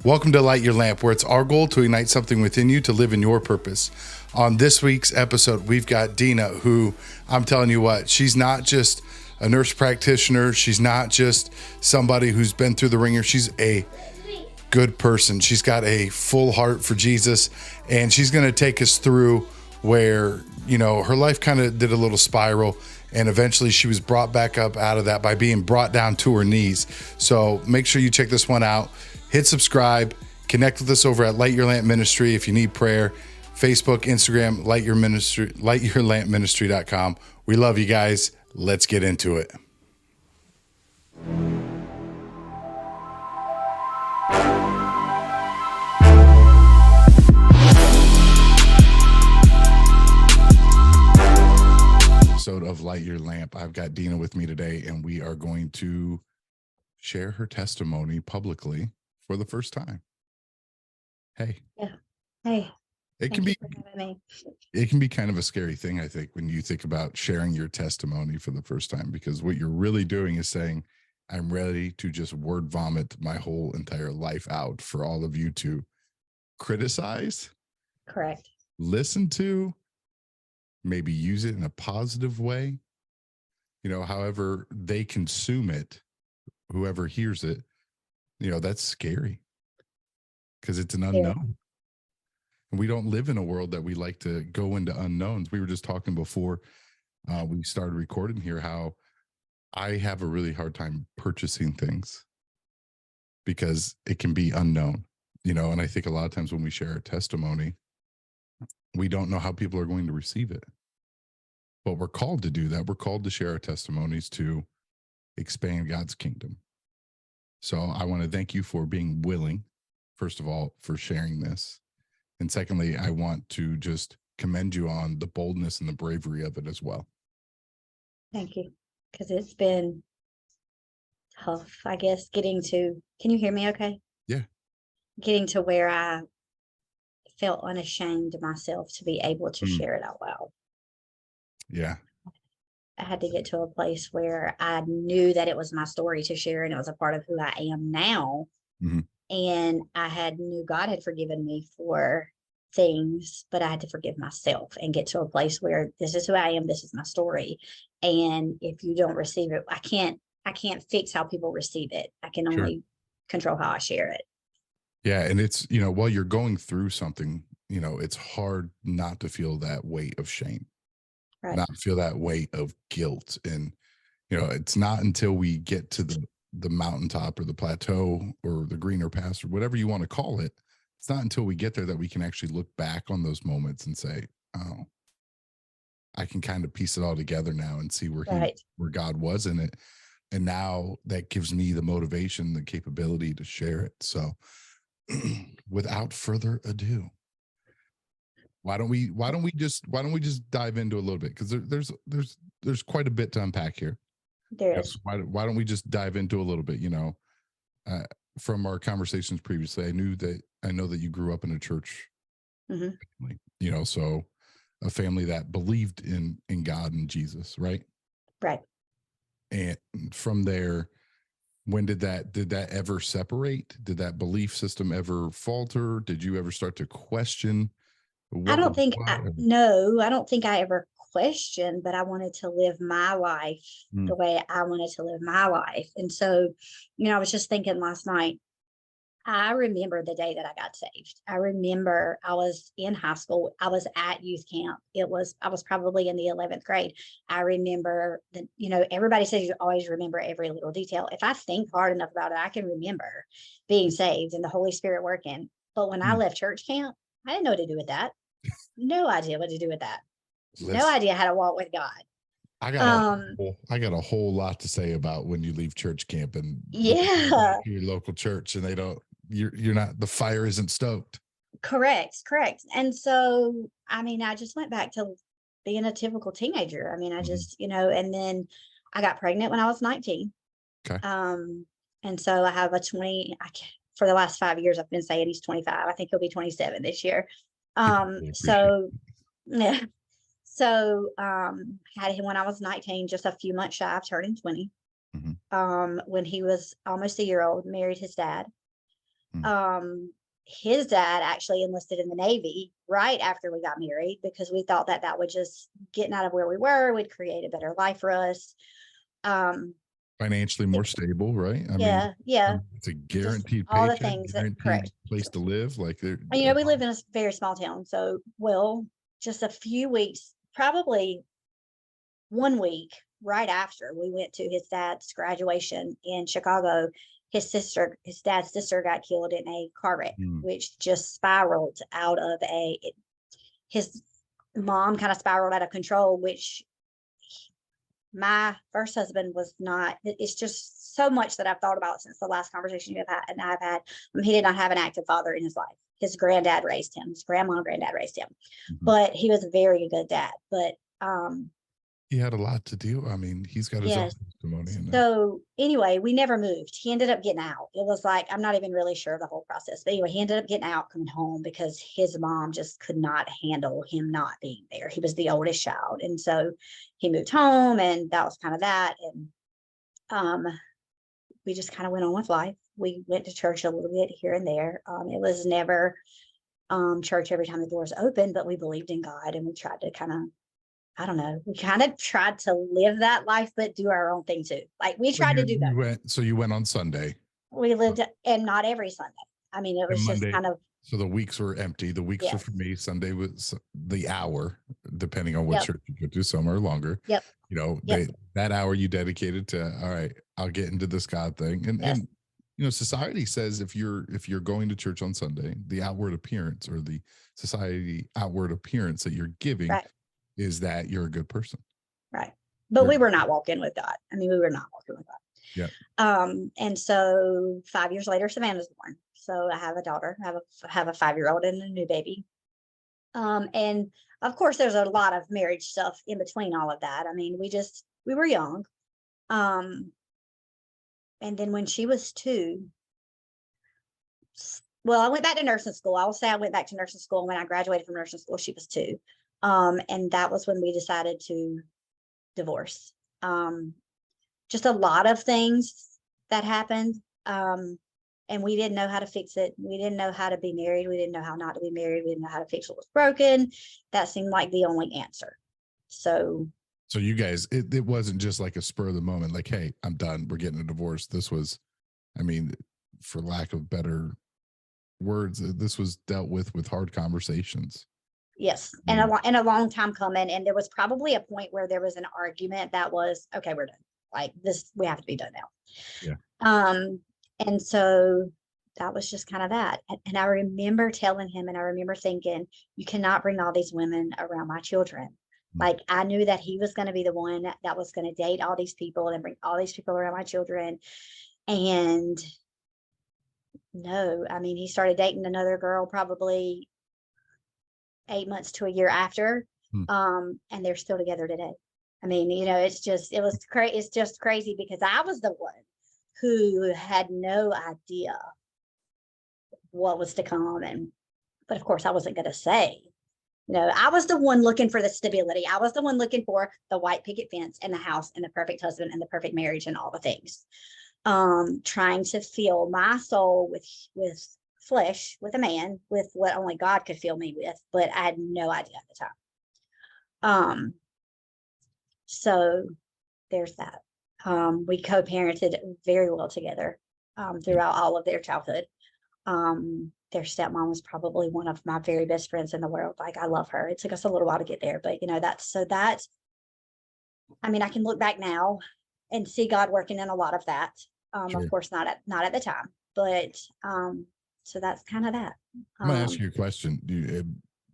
Welcome to Light Your Lamp, where it's our goal to ignite something within you to live in your purpose. On this week's episode, we've got Deena, who I'm telling you what, she's not just a nurse practitioner. She's not just somebody who's been through the ringer. She's a good person. She's got a full heart for Jesus, and she's going to take us through where, you know, her life kind of did a little spiral, and eventually she was brought back up out of that by being brought down to her knees. So make sure you check this one out. Hit subscribe, connect with us over at Light Your Lamp Ministry if you need prayer. Facebook, Instagram, lightyourlampministry.com. We love you guys. Let's get into it. Episode of Light Your Lamp. I've got Deena with me today, and we are going to share her testimony publicly for the first time. Hey. Yeah. Hey. It can be kind of a scary thing, I think, when you think about sharing your testimony for the first time, because what you're really doing is saying, I'm ready to just word vomit my whole entire life out for all of you to criticize, Correct, listen to, maybe use it in a positive way. You know, however they consume it, whoever hears it, you know, that's scary because it's an unknown. And we don't live in a world that we like to go into unknowns. We were just talking before we started recording here how I have a really hard time purchasing things because it can be unknown, you know, and I think a lot of times when we share our testimony, we don't know how people are going to receive it. But we're called to do that. We're called to share our testimonies to expand God's kingdom. So I want to thank you for being willing, first of all, for sharing this. And secondly, I want to just commend you on the boldness and the bravery of it as well. thank you, because it's been tough, I guess, can you hear me okay? Yeah. Getting to where I felt unashamed of myself to be able to share it out loud. Yeah. I had to get to a place where I knew that it was my story to share, and it was a part of who I am now. Mm-hmm. And I knew God had forgiven me for things, but I had to forgive myself and get to a place where this is who I am. This is my story. And if you don't receive it, I can't fix how people receive it. I can only control how I share it. Yeah. And it's, you know, while you're going through something, you know, it's hard not to feel that weight of shame, not feel that weight of guilt. And, you know, it's not until we get to the mountaintop or the plateau or the greener pass or whatever you want to call it. It's not until we get there that we can actually look back on those moments and say, oh, I can kind of piece it all together now and see where where God was in it. And now that gives me the motivation, the capability to share it. So without further ado, why don't we just dive into a little bit? Because there's quite a bit to unpack here. There is. Why don't we just dive into a little bit, you know, from our conversations previously, I know that you grew up in a church, family, you know, so a family that believed in God and Jesus, right? Right. And from there, when did that ever separate? Did that belief system ever falter? Did you ever start to question? I don't think I ever questioned, but I wanted to live my life the way I wanted to live my life. And so, you know, I was just thinking last night, I remember the day that I got saved. I remember I was in high school. I was at youth camp. I was probably in the 11th grade. I remember that, you know, everybody says you always remember every little detail. If I think hard enough about it, I can remember being saved and the Holy Spirit working. But when I left church camp, I didn't know what to do with that. No idea what to do with that. No idea how to walk with God. I got a whole lot to say about when you leave church camp and your local church and you're not, the fire isn't stoked. Correct. And so, I mean, I just went back to being a typical teenager. I mean, I just, you know, and then I got pregnant when I was 19. Okay. And so I have for the last 5 years, I've been saying he's 25. I think he'll be 27 this year. So yeah. So had him when I was 19, just a few months shy of turning 20. When he was almost a year old, married his dad. Mm. His dad actually enlisted in the Navy right after we got married because we thought that that would just getting out of where we were would create a better life for us. Um, Financially more stable, right? I mean, yeah, it's a just guaranteed all the paycheck, things that guaranteed correct. place to live. Like there, And, we live in a very small town, so well, just a few weeks, probably 1 week right after we went to his dad's graduation in Chicago, his dad's sister got killed in a car wreck, mm, which just spiraled out of his mom kind of spiraled out of control, which my first husband was not. It's just so much that I've thought about since the last conversation you have had and I've had. He did not have an active father in his life. His granddad raised him. His grandma and granddad raised him, mhm. but he was a very good dad. But He had a lot to do. I mean, he's got his own yes. testimony in that. So anyway, we never moved. He ended up getting out. It was like, I'm not even really sure of the whole process. But anyway, he ended up getting out, coming home because his mom just could not handle him not being there. He was the oldest child. And so he moved home, and that was kind of that. And we just kind of went on with life. We went to church a little bit here and there. It was never church every time the doors opened, but we believed in God, and we tried to kind of, I don't know, we kind of tried to live that life, but do our own thing too. Like we So tried to do both. you went on Sunday We lived, and not every Sunday. I mean, it and was just Monday. kind of, So the weeks were empty. The weeks were yes. for me. Sunday was the hour, depending on what Yep. church you go to. Some are longer. Yep. They that hour you dedicated to, all right, I'll get into this God thing. Yes. And society says if you're going to church on Sunday, the outward appearance or the society outward appearance that you're giving Right. is that you're a good person. Right. But we were not walking with God. I mean, we were not walking with God. Yeah. And so 5 years later, Savannah's born. So I have a daughter. I have a 5-year-old and a new baby. And of course, there's a lot of marriage stuff in between all of that. I mean, we were young. And then when she was 2, well, I went back to nursing school. I will say I went back to nursing school. When I graduated from nursing school, she was 2. And that was when we decided to divorce. Just a lot of things that happened. And we didn't know how to fix it. We didn't know how to be married. We didn't know how not to be married. We didn't know how to fix what was broken. That seemed like the only answer. So you guys, it wasn't just like a spur of the moment, like, hey, I'm done, we're getting a divorce. This was, I mean, for lack of better words, this was dealt with hard conversations. Yes, and a long time coming. And there was probably a point where there was an argument that was, okay, we're done. Like this, we have to be done now. Yeah. And so that was just kind of that. And I remember telling him, and I remember thinking, you cannot bring all these women around my children. Like I knew that he was going to be the one that was going to date all these people and bring all these people around my children. And no, I mean, he started dating another girl probably 8 months to a year after. And they're still together today. I mean, it's just crazy because I was the one who had no idea what was to come. But of course I wasn't going to say, I was the one looking for the stability. I was the one looking for the white picket fence and the house and the perfect husband and the perfect marriage and all the things. Trying to fill my soul with flesh, with a man, with what only God could fill me with, but I had no idea at the time. So there's that. We co-parented very well together throughout all of their childhood. Their stepmom was probably one of my very best friends in the world. Like I love her. It took us a little while to get there, but I mean, I can look back now and see God working in a lot of that. Sure. Of course, not at the time, but so that's kind of that. I'm gonna ask you a question.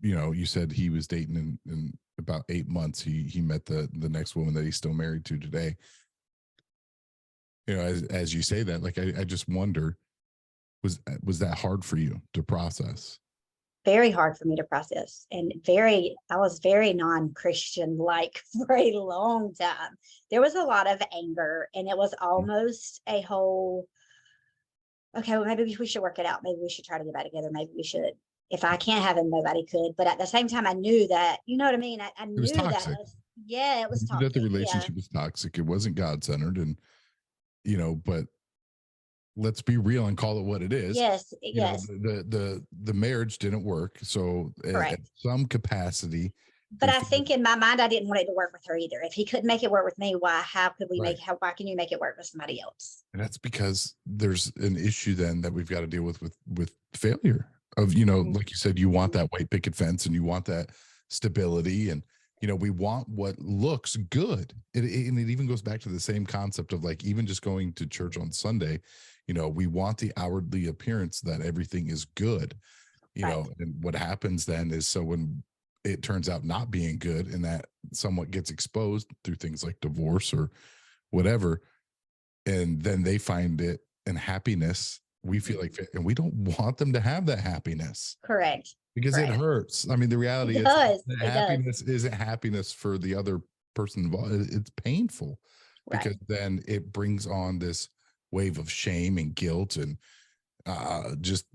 You said he was dating in about 8 months. He met the next woman that he's still married to today. As you say that, like I just wonder, was that hard for you to process? Very hard for me to process, and I was very non-Christian like for a long time. There was a lot of anger, and it was almost a whole, okay, well, maybe we should work it out. Maybe we should try to get back together. Maybe we should. If I can't have him, nobody could. But at the same time, I knew that, you know what I mean? I knew that it was toxic. That the relationship was toxic. It wasn't God-centered, and but let's be real and call it what it is. Yes, You know, yes, the marriage didn't work. So at correct. some capacity, But we I feel, think in my mind, I didn't want it to work with her either. If he couldn't make it work with me, how could we right. why can you make it work with somebody else? And that's because there's an issue then that we've got to deal with failure of, you know, like you said, you want Mhm. that white picket fence and you want that stability. And, you know, we want what looks good. And it even goes back to the same concept of like, even just going to church on Sunday, you know, we want the outwardly appearance that everything is good, you Right. know, and what happens then is, so when it turns out not being good and that somewhat gets exposed through things like divorce or whatever, and then they find it in happiness, we feel like, and we don't want them to have that happiness Correct. because it Correct. hurts. I mean, the It reality is does. the It does. happiness isn't happiness for the other person involved. It's painful Right. because then it brings on this wave of shame and guilt, and just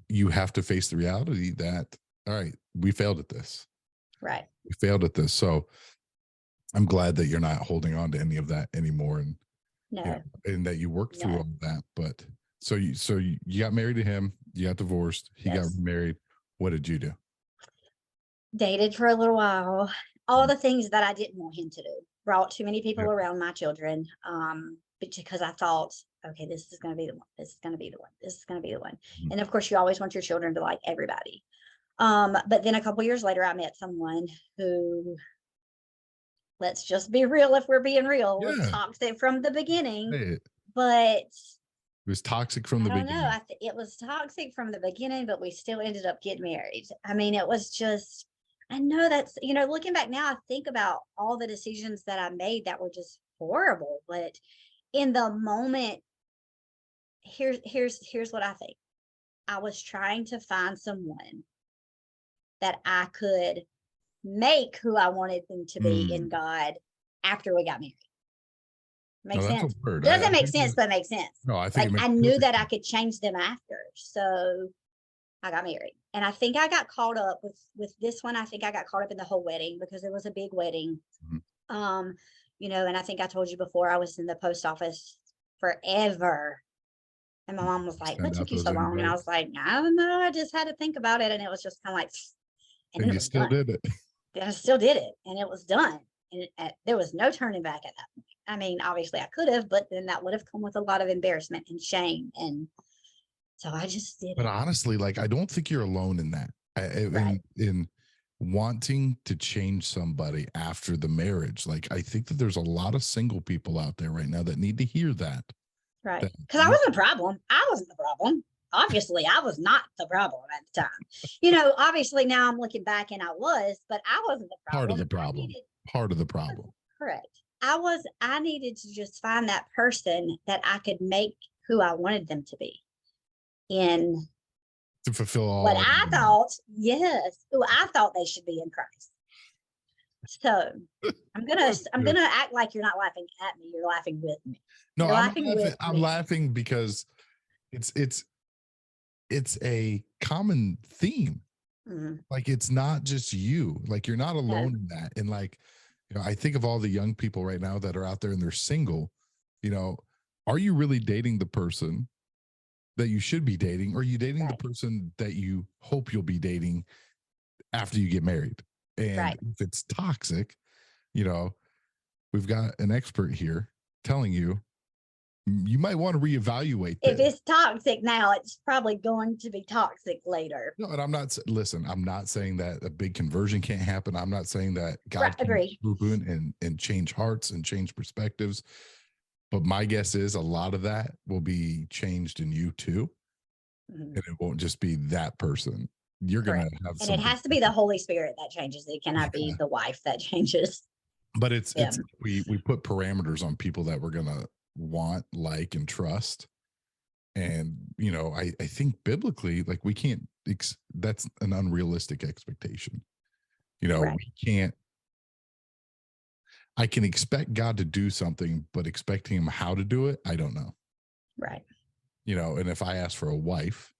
you have to face the reality that, all right, we failed at this. Right. We failed at this. So I'm glad that you're not holding on to any of that anymore, and you know, No. and that you worked through No. all that. But so you got married to him, you got divorced, he got Yes. remarried. What did you do? Dated for a little while. All the things that I didn't want him to do. Brought too many people Yep. around my children. Because I thought, okay, this is going to be the one. This is going to be the one. This is going to be the one. Mhm. And of course, you always want your children to like everybody. But then a couple years later, I met someone who, let's just be real, if we're being real, was Yeah. toxic from the beginning. Hey, it But was toxic from the I don't know. beginning. It was toxic from the beginning, but we still ended up getting married. I mean, it was just, I know that's, looking back now, I think about all the decisions that I made that were just horrible. But in the moment, here's what I think. I was trying to find someone that I could make who I wanted them to be in Mm. God after we got married. No, Makes that's a sense. word. Doesn't make think sense, but makes sense. no, I think it Like makes I knew perfect that I sense. could change them after. So I got married. And I think I got caught up with this one. I think I got caught up in the whole wedding because it was a big wedding. Mhm. Um, and I think I told you before I was in the post office forever. And my mom was like, "What Send took out you those so long?" And I invites, was like, "I don't know. I just had to think about it." And it was just kind of like, and then and it you was still done. did it. Then I still did it, and it was done. And there was no turning back at that point. I mean, obviously I could have, but then that would have come with a lot of embarrassment and shame. And so I just did But it. honestly, like, I don't think you're alone in that. Right. In wanting to change somebody after the marriage. Like, I think that there's a lot of single people out there right now that need to hear that. Right. That Because I you wasn't the problem. I wasn't the problem. Obviously, I was not the problem at the time. Obviously now I'm looking back and I was, but I wasn't the part of problem. the problem. Part of the problem. Correct. I needed to just find that person that I could make who I wanted them to be in To fulfill what all I thought, yes, who I thought they should be in Christ. So I'm gonna act like you're not laughing at me. You're laughing with me. No, You're I'm laughing laughing. with I'm me. laughing because it's it's it's a common theme. Mhm. Like, it's not just you. Like, you're not No, alone in that. And like, I think of all the young people right now that are out there and they're single. You know, are you really dating the person that you should be dating, or are you dating the right, person that you hope you'll be dating after you get married? And right. if it's toxic, you know, we've got an expert here telling you you might want to reevaluate If this. it's toxic now, it's probably going to be toxic later. No, and listen, I'm not saying that a big conversion can't happen. I'm not saying that Right, God can agree. swoop in and change hearts and change perspectives. But my guess is a lot of that will be changed in you too. Mhm. And it won't just be that person. You're gonna Correct. have And it something has to be the different. Holy Spirit that changes. It cannot be Yeah. the wife that changes But it's them. we put parameters on people that we're gonna want, like, and trust. And I think biblically, like, we can't that's an unrealistic expectation. Right, We can't. I can expect God to do something, but expecting him how to do it, I don't know. right, And if I ask for a wife,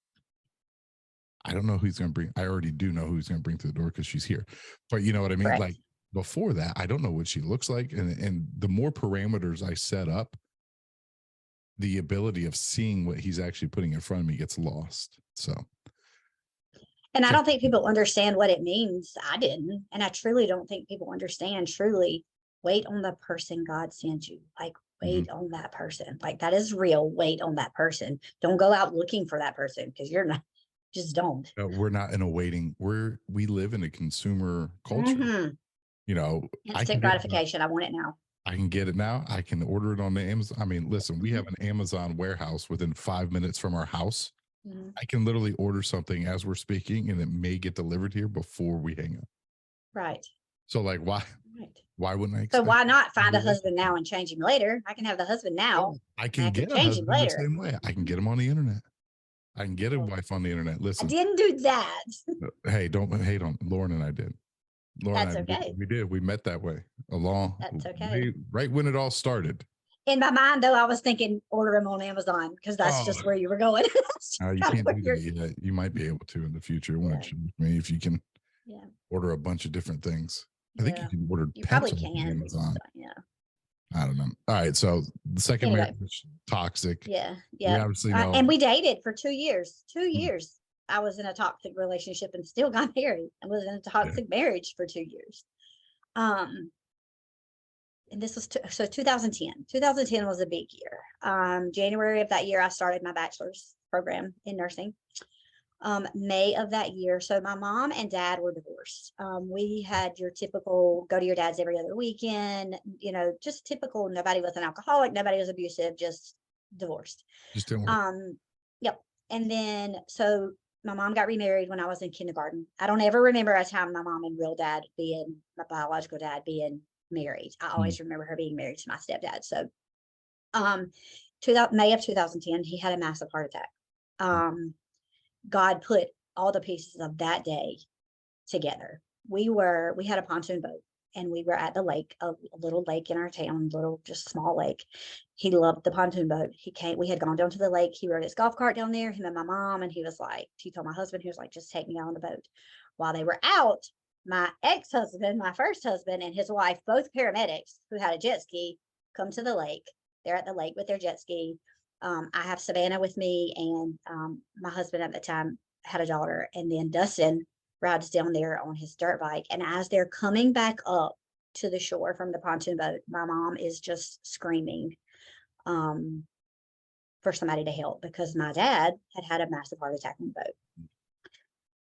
I don't know who he's going to bring. I already do know who he's going to bring to the door because she's here. But you know what I mean? Like, correct. before that, I don't know what she looks like. And the more parameters I set up, the ability of seeing what he's actually putting in front of me gets lost. So, and I don't think people understand what it means. I didn't. And I truly don't think people understand truly. Wait on the person God sends you. Like, wait on that person. Like, that is real. Wait on that person. Don't go out looking for that person, because you're not, just don't. we're not in a waiting. We live in a consumer culture. You know, instant gratification. I want it now. I can get it now. I can order it on the Amazon. I mean, listen, we have an Amazon warehouse within 5 minutes from our house. I can literally order something as we're speaking, and it may get delivered here before we hang up. Right. So, like, why? Right. Why wouldn't I? So why not find a husband now and change him later? I can have the husband now. I can get a husband the same way. I can get him on the internet. I can get a wife on the internet. Listen, I didn't do that. Hey, don't hate on Lauren and I did. Lauren, that's okay. We did. We met that way That's okay. Right when it all started. In my mind, though, I was thinking order them on Amazon, because that's just where you were going. You can't do that yet. You might be able to in the future. If you can order a bunch of different things. I think you can order pencils on Amazon. I don't know. All right. So the second marriage, toxic. Yeah. We obviously know. And we dated for 2 years. 2 years. I was in a toxic relationship and still got married. I was in a toxic marriage for 2 years. And this was 2010. 2010 was a big year. January of that year, I started my bachelor's program in nursing. May of that year. So my mom and dad were divorced. We had your typical go to your dad's every other weekend, just typical. Nobody was an alcoholic. Nobody was abusive, just divorced. Just didn't work. Yep. And then, so my mom got remarried when I was in kindergarten. I don't ever remember a time my mom and my biological dad being married. I always remember her being married to my stepdad. So, May of 2010, he had a massive heart attack. God put all the pieces of that day together. We had a pontoon boat, and we were at the lake, a little lake in our town, just small lake. He loved the pontoon boat. We had gone down to the lake. He rode his golf cart down there, him and my mom. And he told my husband, he was like, just take me out on the boat. While they were out, my ex-husband, my first husband, and his wife, both paramedics who had a jet ski, come to the lake. They're at the lake with their jet ski. I have Savannah with me, and my husband at the time had a daughter. And then Dustin rides down there on his dirt bike. And as they're coming back up to the shore from the pontoon boat, my mom is just screaming for somebody to help, because my dad had a massive heart attack on the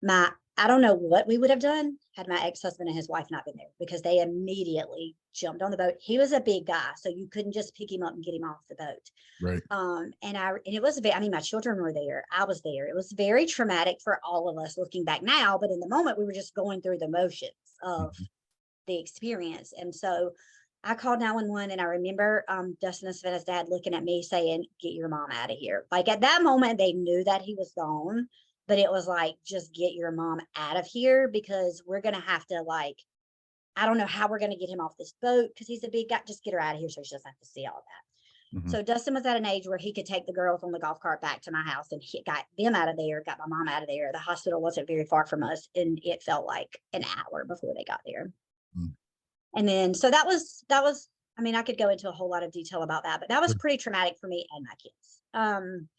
boat. I don't know what we would have done had my ex-husband and his wife not been there, because they immediately jumped on the boat. He was a big guy, so you couldn't just pick him up and get him off the boat. Right. And it was my children were there. I was there. It was very traumatic for all of us looking back now, but in the moment we were just going through the motions of the experience. And so I called 911, and I remember Dustin and Savannah's dad looking at me saying, "Get your mom out of here." Like, at that moment, they knew that he was gone, but it was like, just get your mom out of here, because we're going to have to, I don't know how we're going to get him off this boat, because he's a big guy. Just get her out of here so she doesn't have to see all that. So Dustin was at an age where he could take the girls on the golf cart back to my house, and he got them out of there, got my mom out of there. The hospital wasn't very far from us, and it felt like an hour before they got there. And then, so that was, I mean, I could go into a whole lot of detail about that, but that was pretty traumatic for me and my kids.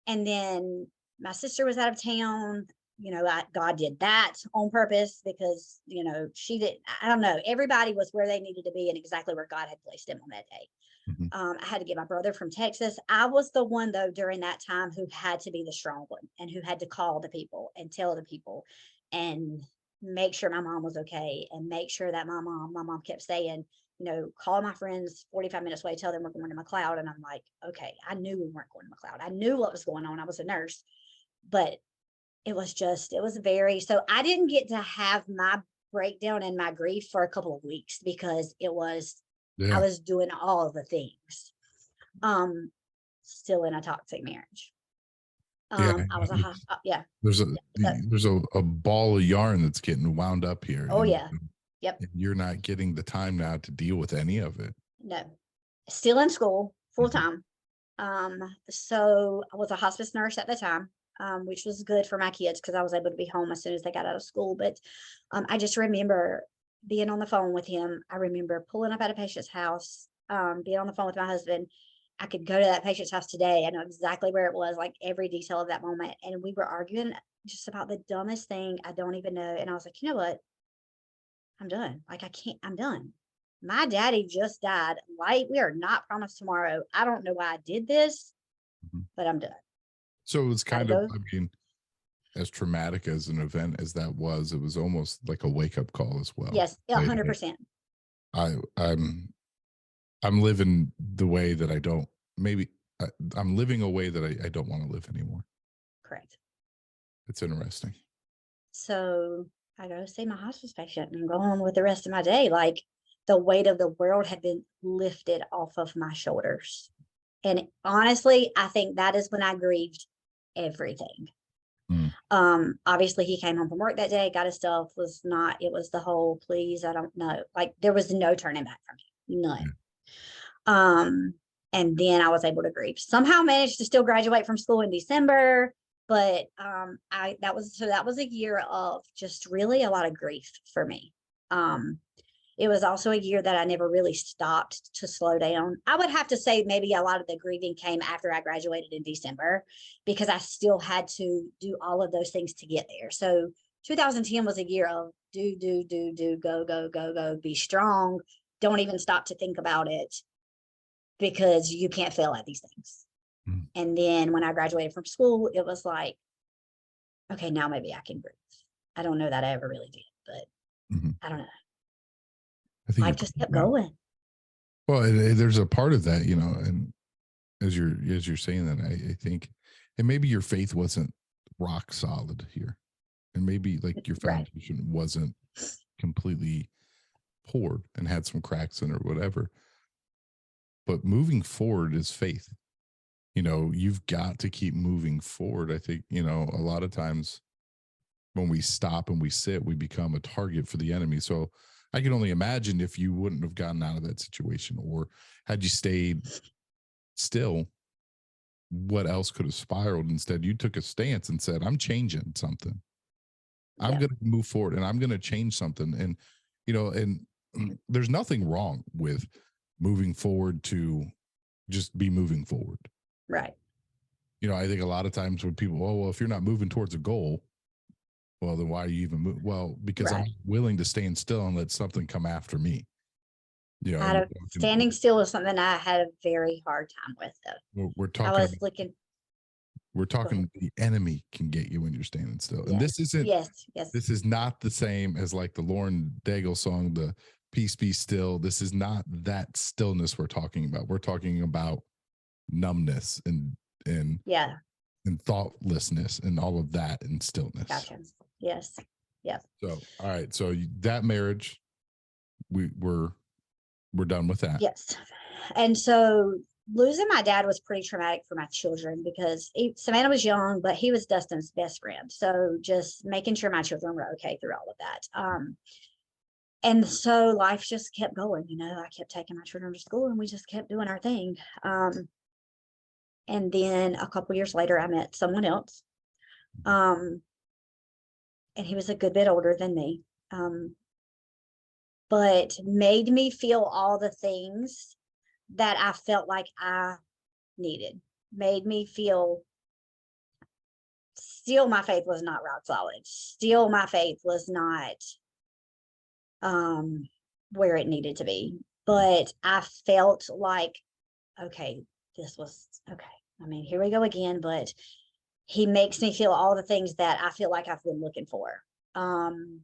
And then my sister was out of town. God did that on purpose, because, she did. I don't know. Everybody was where they needed to be and exactly where God had placed them on that day. I had to get my brother from Texas. I was the one, though, during that time who had to be the strong one, and who had to call the people and tell the people and make sure my mom was okay, and make sure that my mom kept saying, call my friends 45 minutes away, tell them we're going to McLeod. And I'm like, okay, I knew we weren't going to McLeod. I knew what was going on. I was a nurse, but it was so I didn't get to have my breakdown and my grief for a couple of weeks, because I was doing all the things. Still in a toxic marriage. I was there's a ball of yarn that's getting wound up here. Oh, yeah. Yep. And you're not getting the time now to deal with any of it. No. Still in school full time. So I was a hospice nurse at the time, which was good for my kids, because I was able to be home as soon as they got out of school. But I just remember being on the phone with him. I remember pulling up at a patient's house, being on the phone with my husband, I could go to that patient's house today. I know exactly where it was, like every detail of that moment. And we were arguing just about the dumbest thing. I don't even know. And I was like, you know what? I'm done. Like, I'm done. My daddy just died. Like, we are not promised tomorrow. I don't know why I did this, but I'm done. So it was kind of, go. I mean, as traumatic as an event as that was, it was almost like a wake up call as well. Yes, 100%. I'm living the way that I don't, maybe I'm living a way that I don't want to live anymore. Correct. It's interesting. So I go see my hospice patient and go on with the rest of my day. Like, the weight of the world had been lifted off of my shoulders. And honestly, I think that is when I grieved everything. Obviously he came home from work that day, got his stuff, it was the whole, please, I don't know. Like, there was no turning back from me. None. And then I was able to grieve. Somehow managed to still graduate from school in December. But that was a year of just really a lot of grief for me. It was also a year that I never really stopped to slow down. I would have to say maybe a lot of the grieving came after I graduated in December, because I still had to do all of those things to get there. So 2010 was a year of do, go, be strong. Don't even stop to think about it, because you can't fail at these things. And then when I graduated from school, it was like, okay, now maybe I can breathe. I don't know that I ever really did, but I don't know. I think life just kept going. Well, there's a part of that, you know, and as you're saying that, I think, and maybe your faith wasn't rock solid here, and maybe like your foundation wasn't completely poured and had some cracks in it or whatever. But moving forward is faith. You know, you've got to keep moving forward. I think, you know, a lot of times when we stop and we sit, we become a target for the enemy. So I can only imagine if you wouldn't have gotten out of that situation, or had you stayed still, what else could have spiraled. Instead, you took a stance and said, I'm changing something. I'm going to move forward and I'm going to change something. And, you know, and there's nothing wrong with moving forward to just be moving forward. Right. You know, I think a lot of times when people, oh, well, if you're not moving towards a goal, well, then why are you even move? Well, because I'm willing to stand still and let something come after me. You know, standing still is something I had a very hard time with, though. We're talking. We're talking. The enemy can get you when you're standing still, and this isn't. Yes. This is not the same as like the Lauren Daigle song, "The Peace Be Still." This is not that stillness we're talking about. We're talking about numbness and thoughtlessness and all of that and stillness. Gotcha. Yes. So, all right. So that marriage, we're done with that. Yes. And so losing my dad was pretty traumatic for my children, because Savannah was young, but he was Dustin's best friend. So just making sure my children were okay through all of that. And so life just kept going. You know, I kept taking my children to school and we just kept doing our thing. And then a couple years later, I met someone else. And he was a good bit older than me. But made me feel all the things that I felt like I needed. Made me feel, still my faith was not rock solid. Still my faith was not where it needed to be. But I felt like, okay, this was okay. I mean, here we go again, but he makes me feel all the things that I feel like I've been looking for. And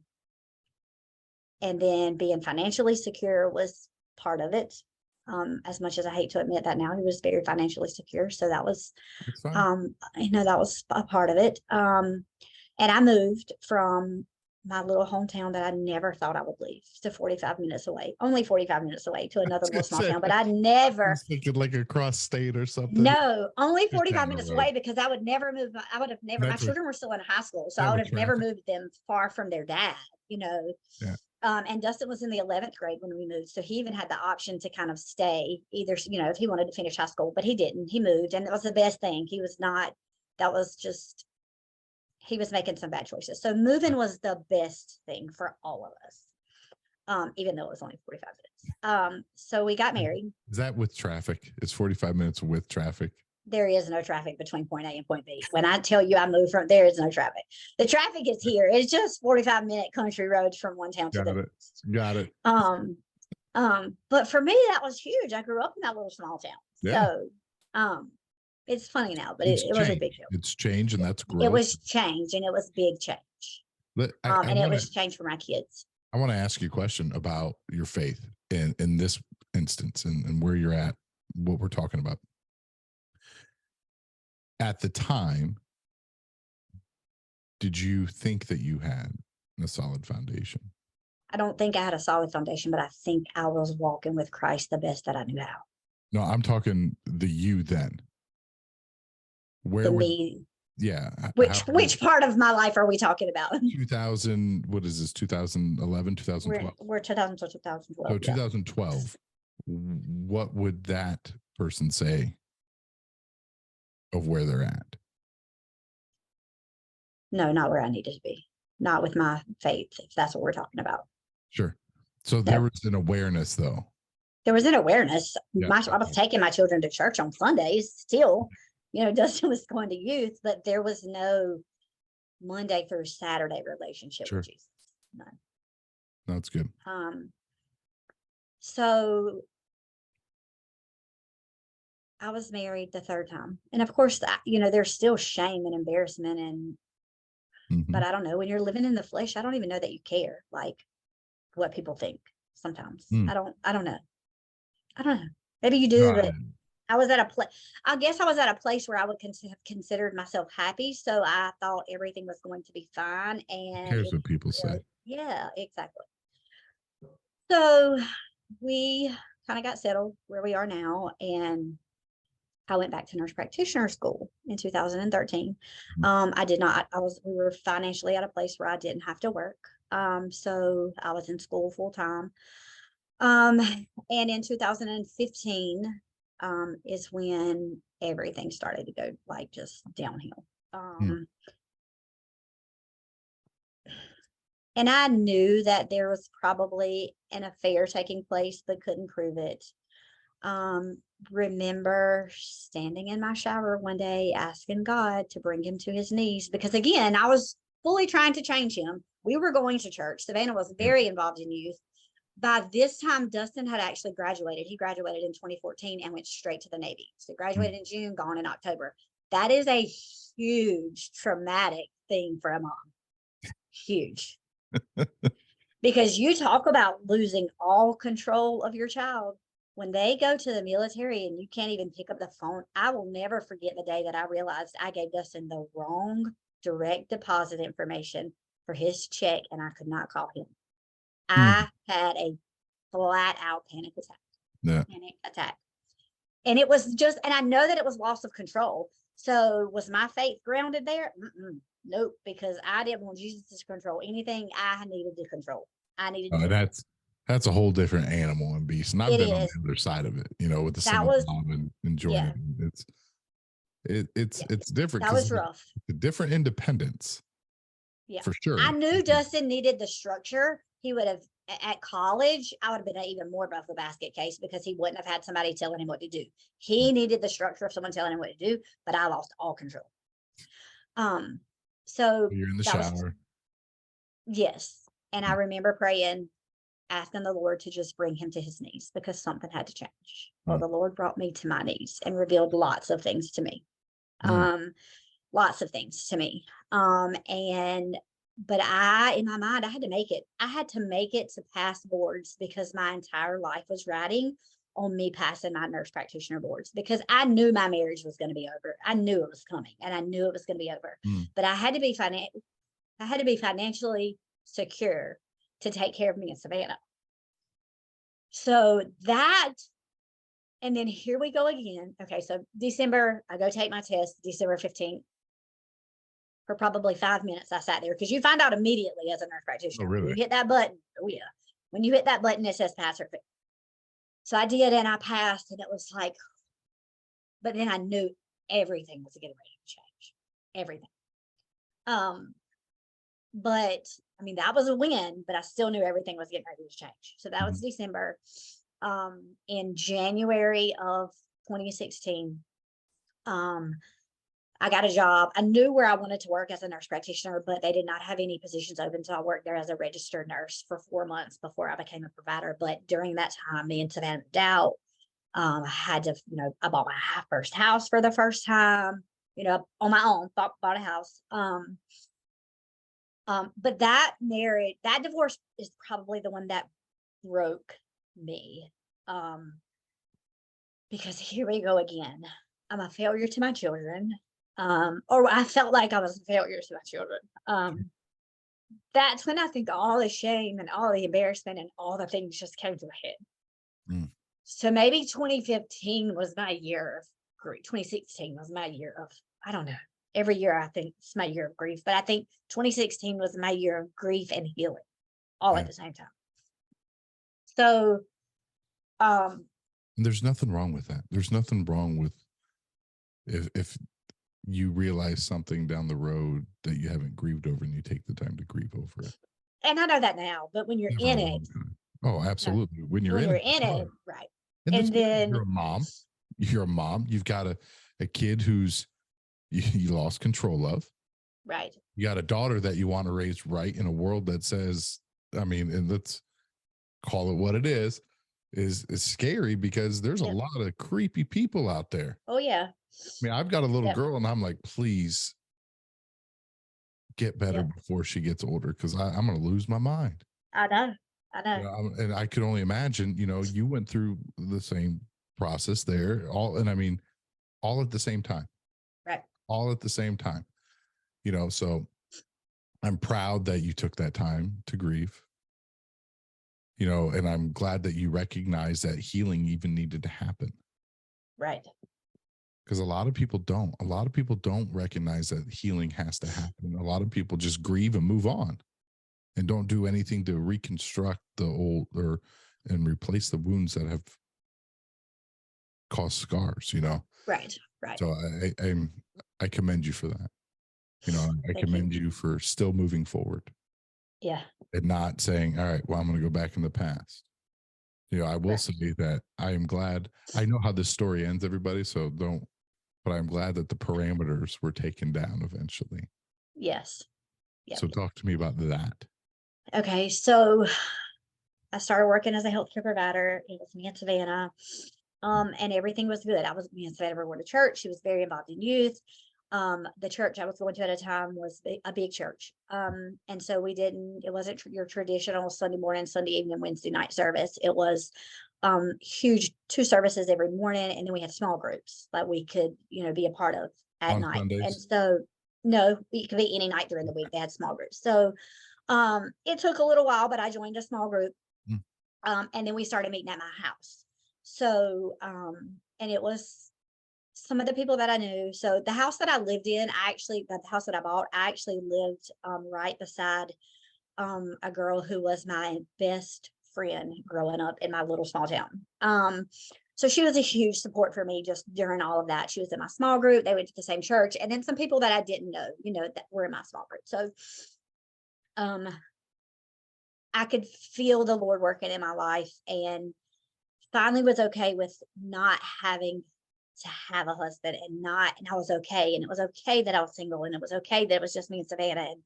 then being financially secure was part of it. As much as I hate to admit that now, he was very financially secure. So that was, you know, that was a part of it. And I moved from my little hometown that I never thought I would leave to 45 minutes away, only 45 minutes away, to another little small town. But I never thinking like across state or something. No, only 45 minutes away, because I would never move. I would have never, my children were still in high school. So I would have never moved them far from their dad, you know. And Dustin was in the 11th grade when we moved. So he even had the option to kind of stay either, you know, if he wanted to finish high school, but he didn't. He moved, and it was the best thing. He was making some bad choices. So moving was the best thing for all of us. even though it was only 45 minutes. So we got married. Is that with traffic? It's 45 minutes with traffic. There is no traffic between point A and point B. When I tell you I moved from, there is no traffic. The traffic is here. It's just 45-minute country roads from one town to the next. Got it. But for me, that was huge. I grew up in that little small town. Yeah. So it's funny now, but it was a big deal. It's change, and that's growth. It was change, and it was big change. And it was change for my kids. I want to ask you a question about your faith in this instance and where you're at, what we're talking about. At the time, did you think that you had a solid foundation? I don't think I had a solid foundation, but I think I was walking with Christ the best that I knew how. No, I'm talking the you then. Where the me? Yeah. Which part of my life are we talking about? 2000. What is this? 2011, 2012. We're 2000 to 2012. So 2012. What would that person say of where they're at? No, not where I needed to be. Not with my faith, if that's what we're talking about. Sure. So there was an awareness, though. There was an awareness. Yeah. I was taking my children to church on Sundays still. Dustin was going to youth, but there was no Monday through Saturday relationship with Jesus. No. That's good. So I was married the third time. And of course, there's still shame and embarrassment but I don't know, when you're living in the flesh, I don't even know that you care, like what people think sometimes. I don't know. Maybe you do, but I was at a place. I guess I was at a place where I would considered myself happy, so I thought everything was going to be fine. And here's what people say. Yeah, exactly. So we kind of got settled where we are now, and I went back to nurse practitioner school in 2013. We were financially at a place where I didn't have to work. So I was in school full time. And in 2015 is when everything started to go like just downhill. And I knew that there was probably an affair taking place, but couldn't prove it. Remember standing in my shower one day asking God to bring him to his knees, because again, I was fully trying to change him. We were going to church. Savannah was very involved in youth. By this time, Dustin had actually graduated. He graduated in 2014 and went straight to the Navy. So graduated in June, gone in October. That is a huge traumatic thing for a mom. Huge. Because you talk about losing all control of your child. When they go to the military and you can't even pick up the phone, I will never forget the day that I realized I gave Dustin the wrong direct deposit information for his check, and I could not call him. I had a flat out panic attack. And it was just, and I know that it was loss of control. So was my faith grounded there? Nope, because I didn't want Jesus to control anything I needed to control. That's a whole different animal and beast. And I've been on the other side of it, with the single mom and joining. It's different. That was rough. The different independence. Yeah, for sure. I knew Dustin needed the structure. He would have, at college, I would have been even more above the basket case because he wouldn't have had somebody telling him what to do. He needed the structure of someone telling him what to do, but I lost all control. So you're in the shower. Yes. And I remember praying, asking the Lord to just bring him to his knees because something had to change. Well, the Lord brought me to my knees and revealed lots of things to me. Lots of things to me. But in my mind, I had to make it. I had to make it to pass boards because my entire life was riding on me passing my nurse practitioner boards, because I knew my marriage was going to be over. I knew it was coming and I knew it was going to be over, but I had to be financially secure to take care of me and Savannah. So that, and then here we go again. Okay. So December, I go take my test, December 15th. For probably 5 minutes, I sat there, because you find out immediately as a nurse practitioner. Oh, really? You hit that button. Oh, yeah. When you hit that button, it says pass or fail. So I did, and I passed, and it was like, but then I knew everything was getting ready to change. Everything. but I mean, that was a win, but I still knew everything was getting ready to change. So that was Mhm. December. In January of 2016, um, I got a job. I knew where I wanted to work as a nurse practitioner, but they did not have any positions open. So I worked there as a registered nurse for 4 months before I became a provider. But during that time, me and Savannah moved out. I had to, I bought my first house for the first time, on my own, bought a house. But that divorce is probably the one that broke me. Um, because here we go again. I'm a failure to my children. Or I felt like I was a failure to my children. That's when I think all the shame and all the embarrassment and all the things just came to a head. Mm. So maybe 2015 was my year of grief. 2016 was my year of, I don't know. Every year I think it's my year of grief, but I think 2016 was my year of grief and healing all Yeah. at the same time. So, And there's nothing wrong with that. There's nothing wrong with if you realize something down the road that you haven't grieved over and you take the time to grieve over it. and I know that now, but when you're Never in a it, long time. Oh, absolutely. When you're when in you're it, it's in it, hard. right. And that's And good. then, You're a mom. You're a mom. You've got a kid who's you lost control of. right. You got a daughter that you want to raise right in a world that says, I mean, and let's call it what it is scary because there's a Yep. lot of creepy people out there. Oh, yeah. I mean, I've got a little Yep. girl and I'm like, please get better Yep. before she gets older because I'm going to lose my mind. I know. I know. You know, and I could only imagine, you went through the same process there, and I mean, all at the same time, Right. all at the same time, so I'm proud that you took that time to grieve, and I'm glad that you recognize that healing even needed to happen. Right. Because a lot of people don't recognize that healing has to happen. A lot of people just grieve and move on and don't do anything to reconstruct the old and replace the wounds that have caused scars, Right. Right. So I commend you for that. I Thank you. commend you for still moving forward Yeah. and not saying, all right, well, I'm going to go back in the past. I will Right. say that I am glad. I know how this story ends, everybody, so don't, but I'm glad that the parameters were taken down eventually. Yes. Yep. So talk to me about that. Okay. So I started working as a healthcare provider. It was me and Savannah. And everything was good. Me and Savannah were going to church. She was very involved in youth. The church I was going to at a time was a big church. And so it wasn't your traditional Sunday morning, Sunday evening, Wednesday night service. It was huge 2 services every morning. And then we had small groups that we could, be a part of at On night. And Sundays? so, no, it could be any night during the week. They had small groups. So it took a little while, but I joined a small group. Mm. And then we started meeting at my house. So, and it was some of the people that I knew. So the house that I lived in, the house that I bought, I actually lived right beside a girl who was my best friend growing up in my little small town. So she was a huge support for me just during all of that. She was in my small group. They went to the same church, and then some people that I didn't know, that were in my small group. So, I could feel the Lord working in my life, and finally was okay with not having to have a husband and I was okay. And it was okay that I was single, and it was okay that it was just me and Savannah. And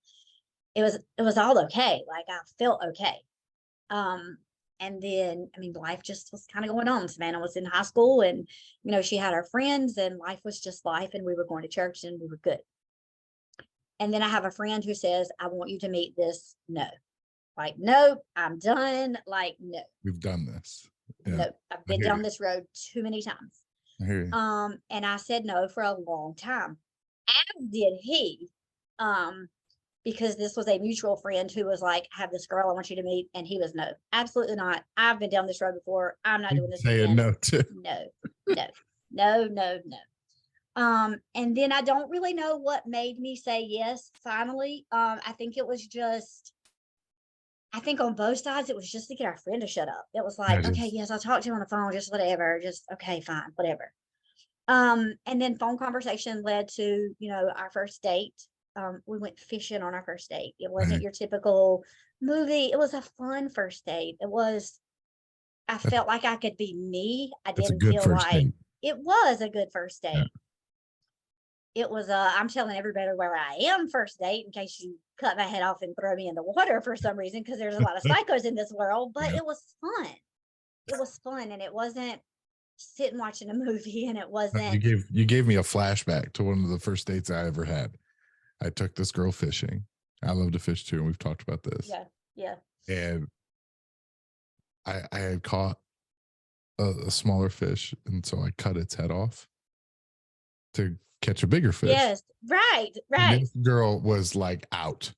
it was all okay. Like I felt okay. Um, and then, I mean, life just was kind of going on. Savannah was in high school, and, she had her friends, and life was just life. And we were going to church, and we were good. And then I have a friend who says, I want you to meet this. No, like, nope, I'm done. Like, no, We've done this. Yeah. no, I've been down this road too many times. I hear you. And I said no for a long time, as did he. Because this was a mutual friend who was like, I have this girl I want you to meet. And he was, no, absolutely not. I've been down this road before. I'm not doing this Saying again. no to. No. And then I don't really know what made me say yes finally. I think it was just, I think on both sides, it was just to get our friend to shut up. It was like, okay, yes, I'll talk to you on the phone, just whatever, just okay, fine, whatever. And then phone conversation led to, our first date. we went fishing on our first date. It wasn't your typical movie. It was a fun first date. I That's, felt like I could be me. I that's a didn't good feel first like date. it was a good first Yeah. date. It was I'm telling everybody where I am first date in case you cut my head off and throw me in the water for some reason, because there's a lot of psychos in this world, but Yeah. it was fun. It was fun, and it wasn't sitting watching a movie, and it wasn't. You gave me a flashback to one of the first dates I ever had. I took this girl fishing. I love to fish too, and we've talked about this. Yeah. And I had caught a smaller fish, and so I cut its head off to catch a bigger fish. Yes, right. And this girl was like out.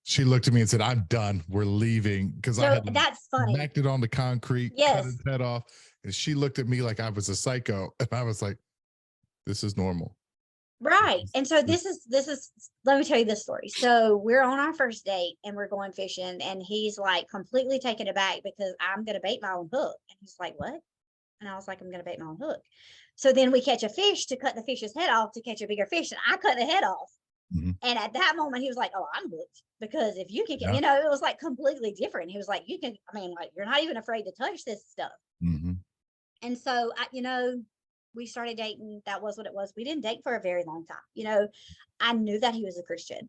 She looked at me and said, "I'm done. We're leaving." Because I had that's funny. smacked it on the concrete, cut its head off, and she looked at me like I was a psycho, and I was like, "This is normal." Right. And so this is let me tell you this story. So we're on our first date and we're going fishing, and he's like completely taken aback because I'm gonna bait my own hook. And he's like, "What?" And I was like, "I'm gonna bait my own hook." So then we catch a fish to cut the fish's head off to catch a bigger fish, and I cut the head off. Mm-hmm. And at that moment, he was like, "Oh, I'm hooked." Because if you can, it was like completely different. He was like, "You can, I mean, like, you're not even afraid to touch this stuff." Mm-hmm. And so, we started dating. That was what it was. We didn't date for a very long time. I knew that he was a Christian.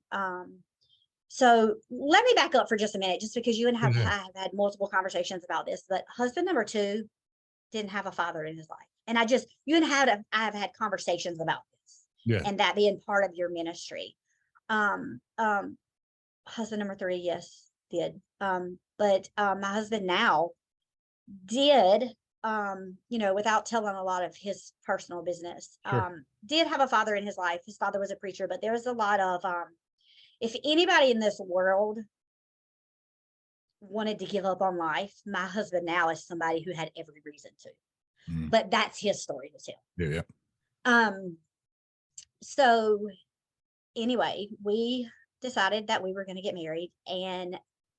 So let me back up for just a minute, just because you and I have had multiple conversations about this. But husband number 2 didn't have a father in his life, and I have had conversations about this, and that being part of your ministry. Husband number 3, yes, did. But my husband now did, without telling a lot of his personal business, did have a father in his life. His father was a preacher, but there was a lot of, if anybody in this world wanted to give up on life, my husband now is somebody who had every reason to. But that's his story to tell. Yeah. So anyway, we decided that we were going to get married, and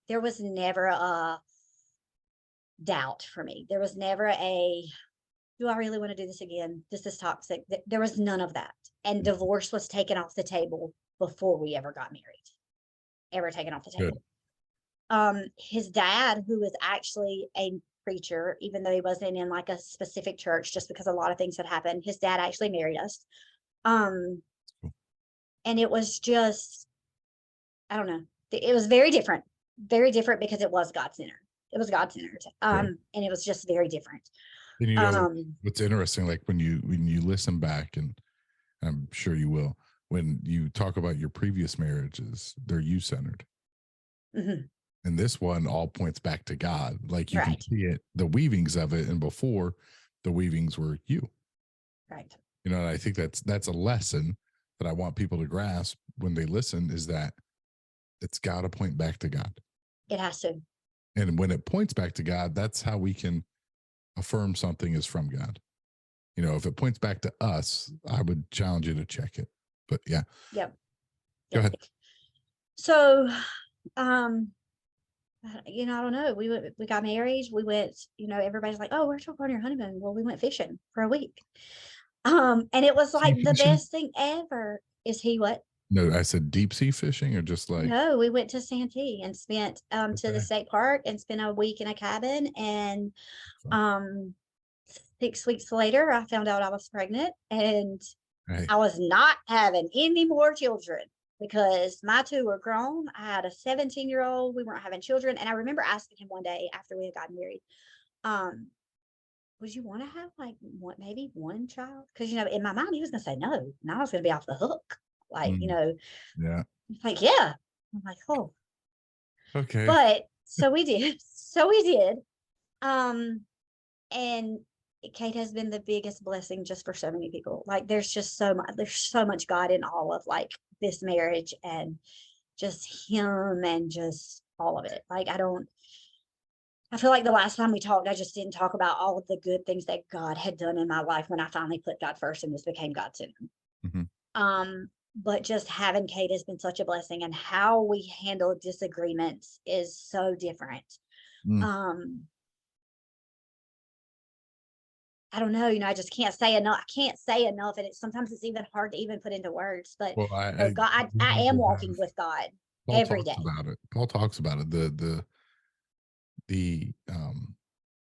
there was never a doubt for me. There was never a, do I really want to do this again? This is toxic. There was none of that. And divorce was taken off the table before we ever got married. Ever taken off the table. His dad, who was actually a preacher, even though he wasn't in like a specific church, just because a lot of things had happened, his dad actually married us. And it was just, I don't know. It was very different because it was God-centered. It was God-centered. And it was just very different. And what's interesting, like when you listen back, and I'm sure you will, when you talk about your previous marriages, they're you-centered. Mm-hmm. And this one all points back to God. Like you can see it, the weavings of it, and before the weavings were you. Right. And I think that's a lesson that I want people to grasp when they listen, is that it's got to point back to God. It has to. And when it points back to God, that's how we can affirm something is from God. If it points back to us, I would challenge you to check it. But yeah. Yep. Go ahead. So, I don't know. We got married. We went, everybody's like, "Oh, where'd you go on your honeymoon?" Well, we went fishing for a week. And it was like the best thing ever. Is he what? No, I said deep sea fishing, or just like. No, we went to Santee and spent to the state park and spent a week in a cabin. And 6 weeks later, I found out I was pregnant, and I was not having any more children because my 2 were grown. I had a 17-year-old. We weren't having children. And I remember asking him one day after we had gotten married, would you want to have like maybe one child? Because, in my mind, he was going to say no. And I was going to be off the hook. Like, Yeah. Like, yeah. I'm like, oh. Okay. But so we did. And Kate has been the biggest blessing just for so many people. Like there's so much God in all of like this marriage, and just him, and just all of it. Like I feel like the last time we talked, I just didn't talk about all of the good things that God had done in my life when I finally put God first and this became God-centered. Mm-hmm. But just having Kate has been such a blessing, and how we handle disagreements is so different. I don't know, I just can't say enough. I can't say enough. And sometimes it's even hard to even put into words, but Well, God, I am walking with God Paul every talks day. about it. Paul talks about it. The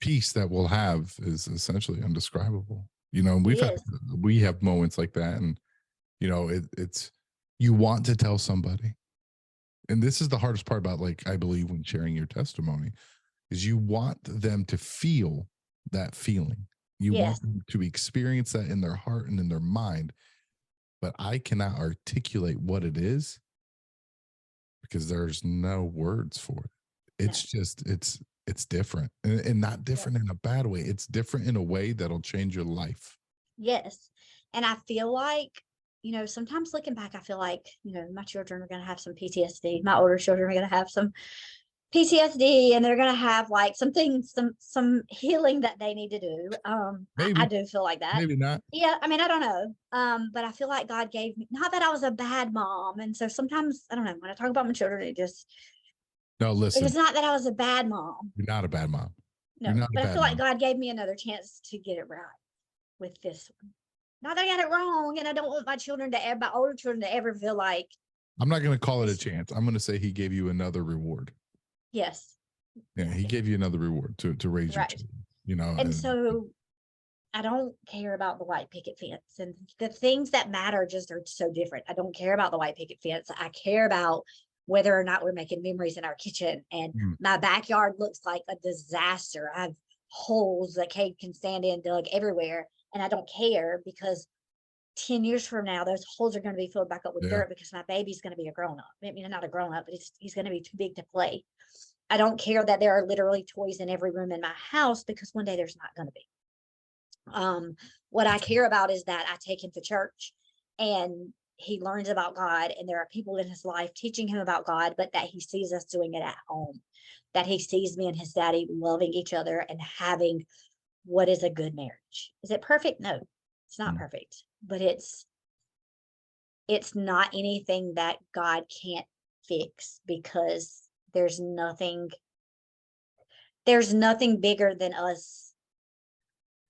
peace that we'll have is essentially undescribable. It is. We have moments like that, and it's you want to tell somebody, and this is the hardest part about, like, I believe, when sharing your testimony, is you want them to feel that feeling. You want Yes. them to experience that in their heart and in their mind, but I cannot articulate what it is because there's no words for it. It's No. just it's different, and not different Yes. in a bad way. It's different in a way that'll change your life. Yes. And I feel like, sometimes looking back, I feel like, my children are going to have some PTSD. My older children are going to have some PTSD, and they're going to have like some things, some healing that they need to do. I Maybe, do feel like that. maybe not. Yeah. I mean, I don't know. But I feel like God gave me, not that I was a bad mom. And so sometimes, I don't know, when I talk about my children, No, it was listen, not that I was a bad mom. you're not a bad mom. You're No, not a but I bad feel like mom. God gave me another chance to get it right with this one. Not that I got it wrong, and I don't want my older children to ever feel like I'm not going to call it a this. chance. I'm going to say he gave you another reward. Yes. Yeah, he gave you another reward to raise your Right. children. And so I don't care about the white picket fence, and the things that matter just are so different. I don't care about the white picket fence. I care about whether or not we're making memories in our kitchen. And my backyard looks like a disaster. I have holes that Cade can stand in, dug everywhere. And I don't care because 10 years from now, those holes are going to be filled back up with dirt because my baby's going to be a grown up. I mean, not a grown up, but he's going to be too big to play. I don't care that there are literally toys in every room in my house because one day there's not going to be. What I care about is that I take him to church and he learns about God, and there are people in his life teaching him about God, but that he sees us doing it at home, that he sees me and his daddy loving each other and having what is a good marriage. Is it perfect? No, it's not perfect, but it's not anything that God can't fix because there's nothing bigger than us.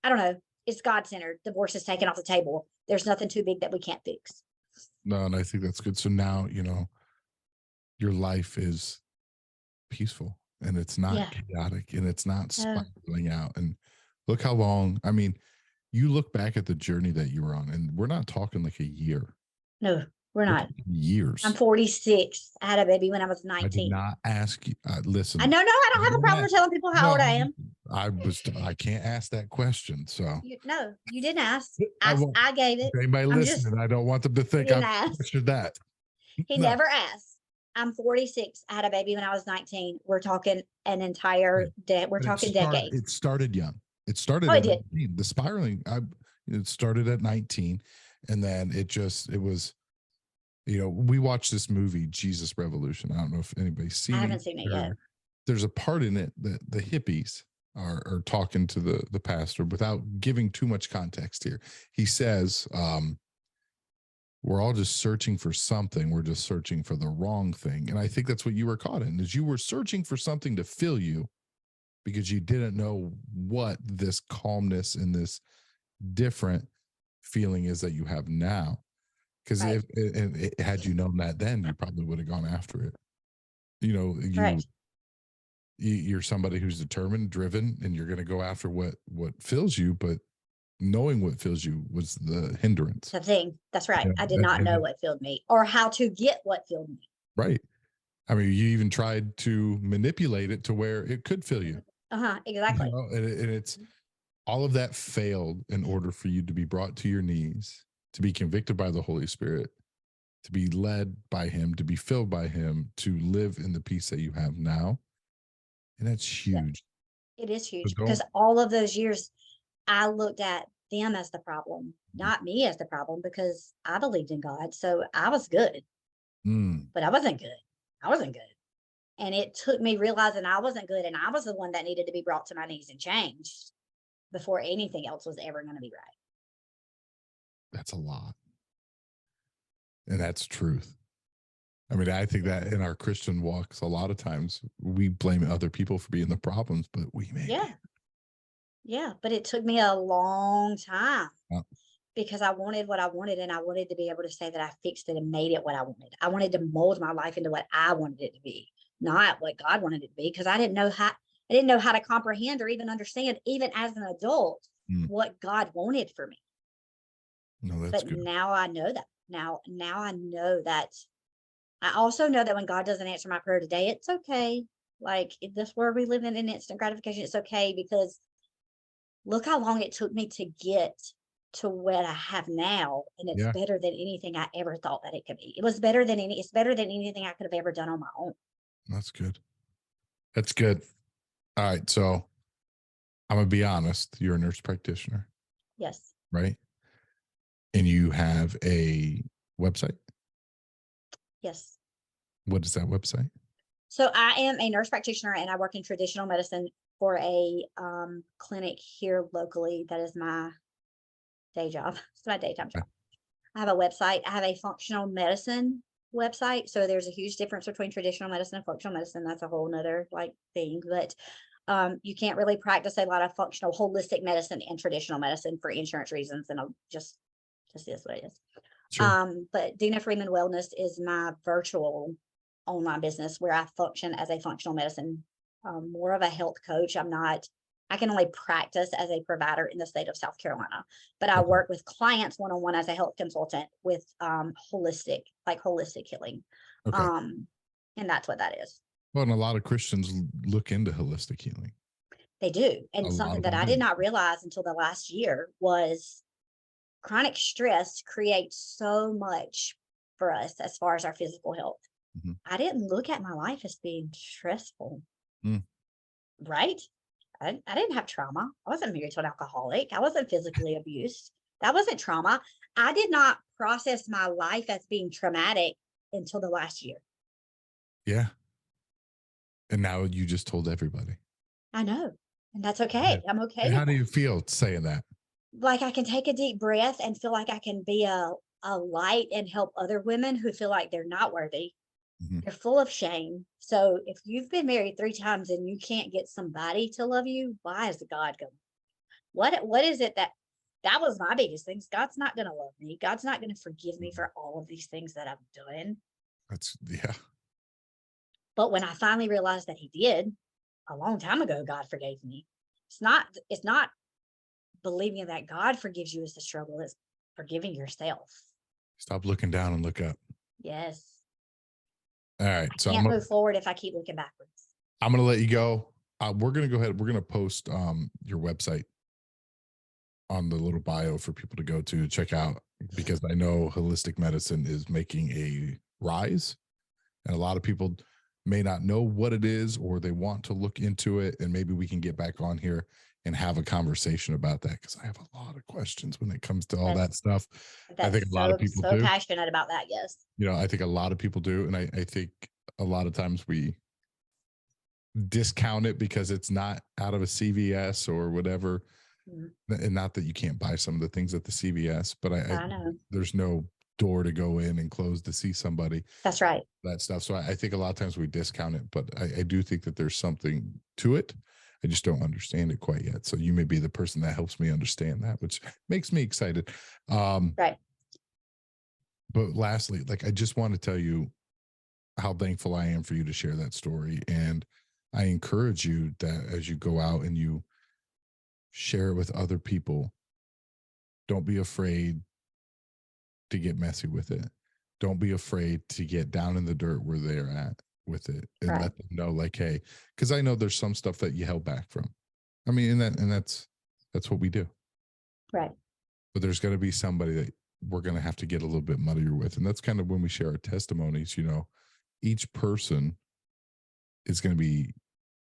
I don't know. It's God-centered. Divorce is taken off the table. There's nothing too big that we can't fix. No, and I think that's good. So now, your life is peaceful and it's not chaotic and it's not spiraling out. And look how long, I mean, you look back at the journey that you were on, and we're not talking like a year. No, we're not. Years. I'm 46. I had a baby when I was 19. I did not ask you. Listen. I know. I don't have a problem with telling people how old I am. I can't ask that question. So no, you didn't ask. I gave it. Anybody listening, I don't want them to think I answered that. He never asked. I'm 46. I had a baby when I was 19. We're talking an entire day. We're talking decades. It started young. It started at 19. The spiraling, it started at 19. And then it was, we watched this movie, Jesus Revolution. I don't know if anybody's seen it. I haven't seen it yet. There's a part in it that the hippies are talking to the pastor without giving too much context here. He says, we're all just searching for something. We're just searching for the wrong thing. And I think that's what you were caught in, is you were searching for something to fill you because you didn't know what this calmness and this different feeling is that you have now. Because had you known that then, you probably would have gone after it. You're somebody who's determined, driven, and you're going to go after what fills you, but knowing what fills you was the hindrance. The thing. That's right. I did not know what filled me or how to get what filled me. Right. I mean, you even tried to manipulate it to where it could fill you. Exactly. And it's all of that failed in order for you to be brought to your knees, to be convicted by the Holy Spirit, to be led by him, to be filled by him, to live in the peace that you have now. And that's huge. It is huge because all of those years I looked at them as the problem, not me as the problem, because I believed in God. So I was good, but I wasn't good. I wasn't good. And it took me realizing I wasn't good. And I was the one that needed to be brought to my knees and changed before anything else was ever going to be right. That's a lot. And that's truth. I mean, I think that in our Christian walks, a lot of times we blame other people for being the problems, but we make it. Yeah, but it took me a long time Uh, because I wanted what I wanted, and I wanted to be able to say that I fixed it and made it what I wanted. I wanted to mold my life into what I wanted it to be, not what God wanted it to be, because I didn't know how to comprehend or even understand, even as an adult, mm, what God wanted for me. no, that's But good. now I know that. Now I know that. I also know that when God doesn't answer my prayer today, it's okay. Like in this world we live in instant gratification, it's okay because look how long it took me to get to what I have now, and it's Yeah, better than anything I ever thought that it could be. It's better than anything I could have ever done on my own. that's good. That's good. All right. So I'm going to be honest. You're a nurse practitioner, Yes. right? And you have a website. Yes. What is that website? So I am a nurse practitioner and I work in traditional medicine for a clinic here locally. That is my day job. It's my daytime Okay. job. I have a website. I have a functional medicine website. So there's a huge difference between traditional medicine and functional medicine. That's a whole nother like thing. But you can't really practice a lot of functional holistic medicine and traditional medicine for insurance reasons. And I'll just is what it is. Sure. But Deena Freeman Wellness is my virtual online business where I function as a functional medicine, more of a health coach. I can only practice as a provider in the state of South Carolina, but I Okay. work with clients one on one as a health consultant with holistic healing. Okay. Um, and that's what that is. Well, and a lot of Christians look into holistic healing. They do. A And lot something of that them I did do. not realize until the last year was chronic stress creates so much for us as far as our physical health. Mhm. I didn't look at my life as being stressful, Mm. right? I didn't have trauma. I wasn't married to an alcoholic. I wasn't physically abused. That wasn't trauma. I did not process my life as being traumatic until the last year. Yeah. And now you just told everybody. I know. And that's Yeah. okay. I'm okay And how with do that. you feel saying that? Like I can take a deep breath and feel like I can be a light and help other women who feel like they're not worthy. Mhm. You're full of shame. So if you've been married 3 times and you can't get somebody to love you, why is God going? What is it that was my biggest thing? God's not going to love me. God's not going to forgive me Mhm. for all of these things that I've done. That's, yeah. But when I finally realized that He did a long time ago, God forgave me. It's not believing that God forgives you is the struggle. It's forgiving yourself. Stop looking down and look up. Yes, All I right. So can't move forward if I keep looking backwards. I'm gonna let you go. We're gonna go ahead. We're gonna post your website on the little bio for people to go to check out because I know holistic medicine is making a rise, and a lot of people may not know what it is or they want to look into it, and maybe we can get back on here and have a conversation about that because I have a lot of questions when it comes to all that That's stuff. I think that's a lot of so people so do. passionate about that. Yes. I think a lot of people do, and I think a lot of times we discount it because it's not out of a CVS or whatever. Mhm. And not that you can't buy some of the things at the CVS, but I know. there's no door to go in and close to see somebody, That's right. that stuff. So I think a lot of times we discount it, but I do think that there's something to it. I just don't understand it quite yet. So you may be the person that helps me understand that, which makes me excited. Right. But lastly, like I just want to tell you how thankful I am for you to share that story. And I encourage you that as you go out and you share it with other people, don't be afraid to get messy with it. Don't be afraid to get down in the dirt where they're at with it and Right. let them know, like, hey, because I know there's some stuff that you held back from. I mean, that's what we do. Right. But there's going to be somebody that we're going to have to get a little bit muddier with. And that's kind of when we share our testimonies, each person is going to be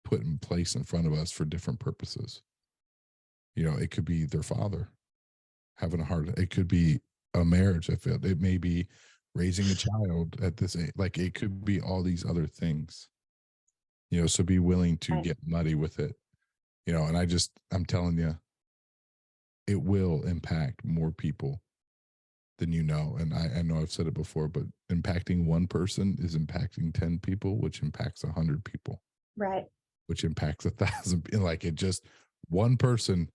put in place in front of us for different purposes. It could be their father having a heart. It could be a marriage. I feel it may be raising a child at this age. Like it could be all these other things. So be willing to Right. get muddy with it. And I'm telling you, it will impact more people than you know. And I know I've said it before, but impacting one person is impacting 10 people, which impacts 100 people, Right. which impacts 1,000. Like it just One person.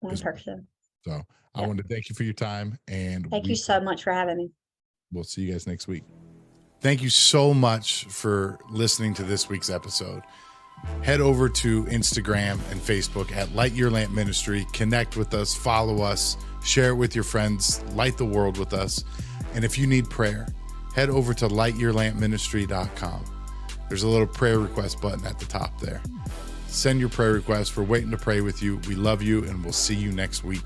One person. So I want to thank you for your time, and thank you so much for having me. We'll see you guys next week. Thank you so much for listening to this week's episode. Head over to Instagram and Facebook at Light Your Lamp Ministry. Connect with us, follow us, share it with your friends, light the world with us. And if you need prayer, head over to lightyourlampministry.com. There's a little prayer request button at the top there. Send your prayer request. We're waiting to pray with you. We love you, and we'll see you next week.